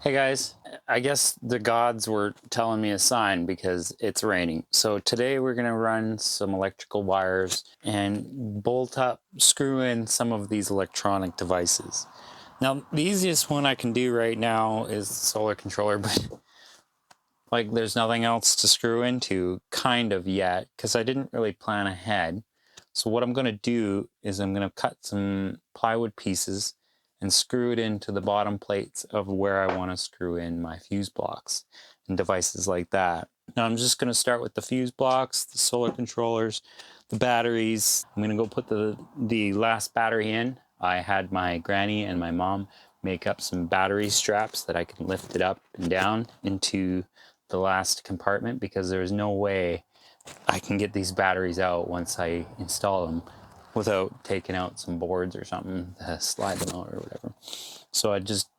Hey guys, I guess the gods were telling me a sign because it's raining. So today we're going to run some electrical wires and bolt up, screw in some of these electronic devices. Now, the easiest one I can do right now is the solar controller, but like there's nothing else to screw into kind of yet because I didn't really plan ahead. So what I'm going to do is I'm going to cut some plywood pieces and screw it into the bottom plates of where I want to screw in my fuse blocks and devices like that. Now I'm just going to start with the fuse blocks, the solar controllers, the batteries. I'm going to go put the last battery in. I had my granny and my mom make up some battery straps that I can lift it up and down into the last compartment because there's no way I can get these batteries out once I install them without taking out some boards or something to slide them out or whatever. So I just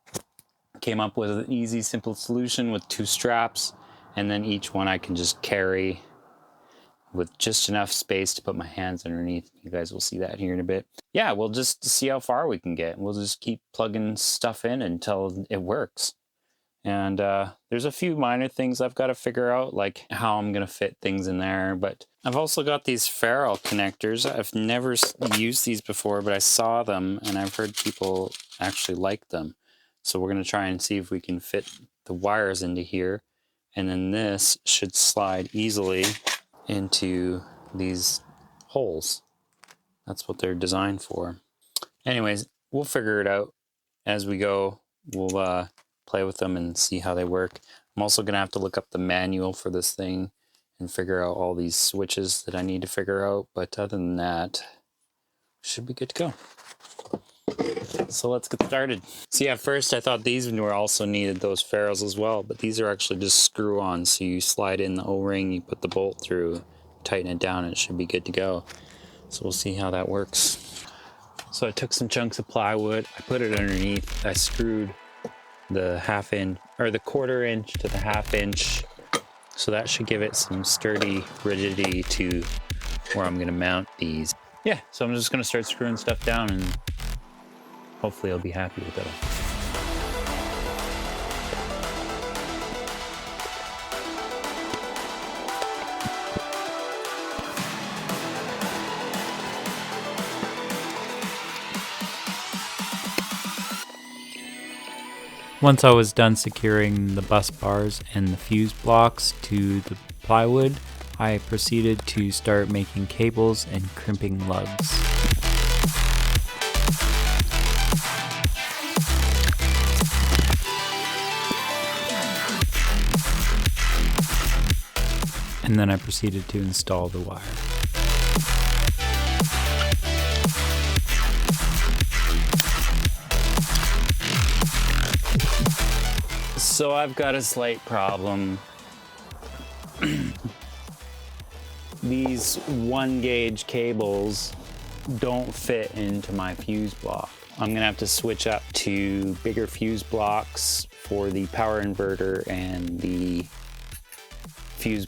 came up with an easy, simple solution with 2 straps, and then each one I can just carry with just enough space to put my hands underneath. You guys will see that here in a bit. Yeah, we'll just see how far we can get. We'll just keep plugging stuff in until it works. And there's a few minor things I've got to figure out, like how I'm going to fit things in there. But I've also got these Ferrules connectors. I've never used these before, but I saw them and I've heard people actually like them. So we're going to try and see if we can fit the wires into here. And then this should slide easily into these holes. That's what they're designed for. Anyways, we'll figure it out as we go. We'll play with them and see how they work. I'm also going to have to look up the manual for this thing and figure out all these switches that I need to figure out. But other than that, should be good to go. So let's get started. See, at first I thought these were also needed, those ferrules as well, but these are actually just screw-on. So you slide in the O-ring, you put the bolt through, tighten it down, and it should be good to go. So we'll see how that works. So I took some chunks of plywood, I put it underneath, I screwed the 1/2 inch or the 1/4 inch to the 1/2 inch, so that should give it some sturdy rigidity to where I'm going to mount these. Yeah, so I'm just going to start screwing stuff down and hopefully I'll be happy with it all. Once I was done securing the bus bars and the fuse blocks to the plywood, I proceeded to start making cables and crimping lugs. And then I proceeded to install the wire. So I've got a slight problem. These 1 gauge cables don't fit into my fuse block. I'm gonna have to switch up to bigger fuse blocks for the power inverter and the fuse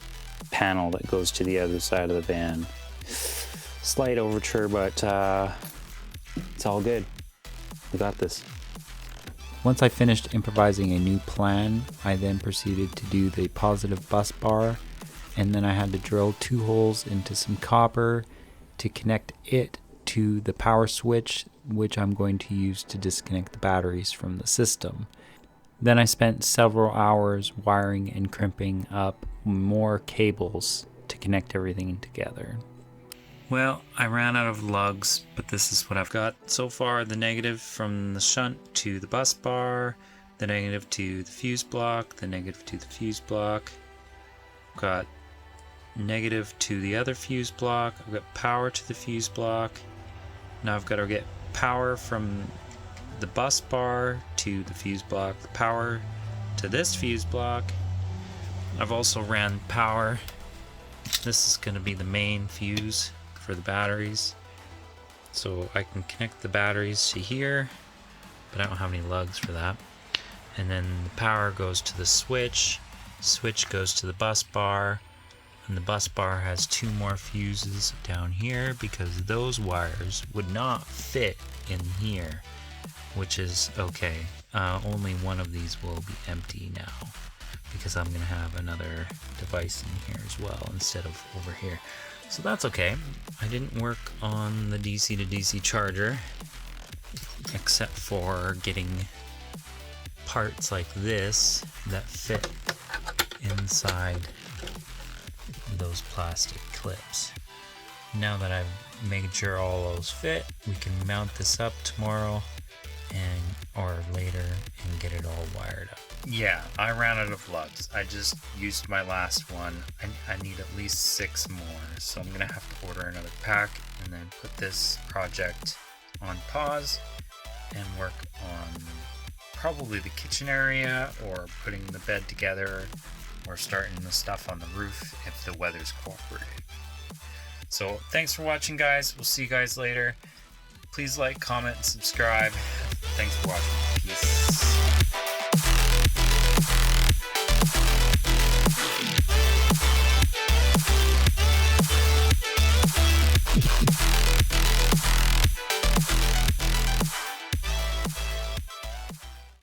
panel that goes to the other side of the van. Slight overture, but it's all good. We got this. Once I finished improvising a new plan, I then proceeded to do the positive bus bar, and then I had to drill 2 holes into some copper to connect it to the power switch, which I'm going to use to disconnect the batteries from the system. Then I spent several hours wiring and crimping up more cables to connect everything together. Well, I ran out of lugs, but this is what I've got so far. The negative from the shunt to the bus bar, the negative to the fuse block, the negative to the fuse block. I've got negative to the other fuse block. I've got power to the fuse block. Now I've got to get power from the bus bar to the fuse block, the power to this fuse block. I've also ran power. This is going to be the main fuse for the batteries, so I can connect the batteries to here, but I don't have any lugs for that. And then the power goes to the switch goes to the bus bar, and the bus bar has 2 more fuses down here because those wires would not fit in here, which is okay. only one of these will be empty now, because I'm gonna have another device in here as well instead of over here. So that's okay. I didn't work on the DC to DC charger, except for getting parts like this that fit inside those plastic clips. Now that I've made sure all those fit, we can mount this up tomorrow or later and get it all wired up. Yeah, I ran out of lugs. I just used my last one. I need at least 6 more, so I'm gonna have to order another pack and then put this project on pause and work on probably the kitchen area, or putting the bed together, or starting the stuff on the roof if the weather's cooperative. So thanks for watching, guys. We'll see you guys later. Please like, comment, and subscribe. Thanks for watching. Peace.